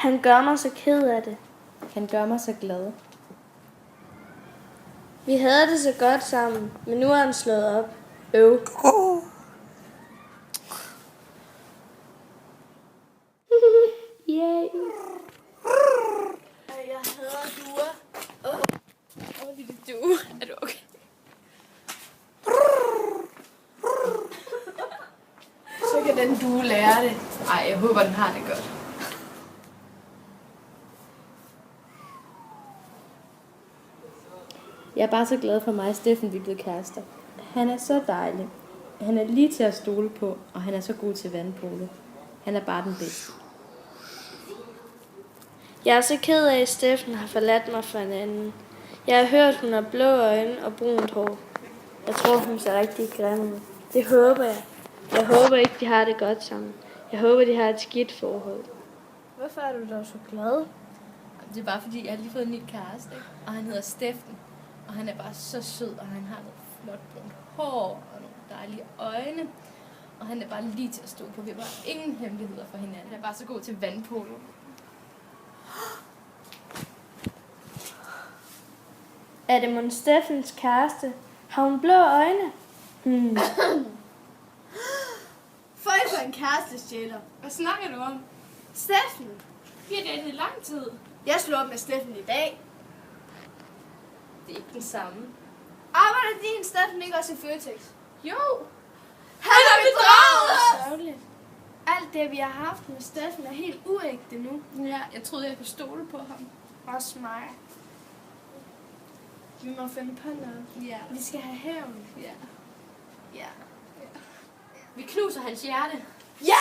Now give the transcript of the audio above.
Han gør mig så ked af det. Han gør mig så glad. Vi havde det så godt sammen, men nu er han slået op. Yay. Jeg hader duer. Lille due. Er du okay? Så kan den due lære det. Ej, jeg håber, den har det godt. Jeg er bare så glad for mig og Steffen, vi er blevet kærester. Han er så dejlig. Han er lige til at stole på, og han er så god til vandpolo. Han er bare den bedste. Jeg er så ked af, at Steffen har forladt mig for en anden. Jeg har hørt, hun har blå øjne og brunt hår. Jeg tror, hun ser rigtig grim ud. Det håber jeg. Jeg håber ikke, de har det godt sammen. Jeg håber, de har et skidt forhold. Hvorfor er du dog så glad? Det er bare fordi, jeg har lige fået en ny kæreste, ikke? Og han hedder Steffen. Og han er bare så sød, og han har noget flot brunt hår og nogle dejlige øjne. Og han er bare lige til at stå på. Vi har bare ingen hemmeligheder for hinanden. Han er bare så god til vandpolo. Er det mon Steffens kæreste? Har hun blå øjne? Føj for en kærestestjæler. Hvad snakker du om? Steffen. Vi har datet i lang tid. Jeg slog op med Steffen i dag. Det er ikke den samme. Arbejder din Steffen ikke også i Føtex? Jo! Han er bedraget! Sørgeligt. Alt det, vi har haft med Steffen, er helt uægte nu. Ja, jeg troede, jeg kunne stole på ham. Også mig. Vi må finde på noget. Ja. Vi skal have hævn. Ja. Ja. Vi knuser hans hjerte. Ja!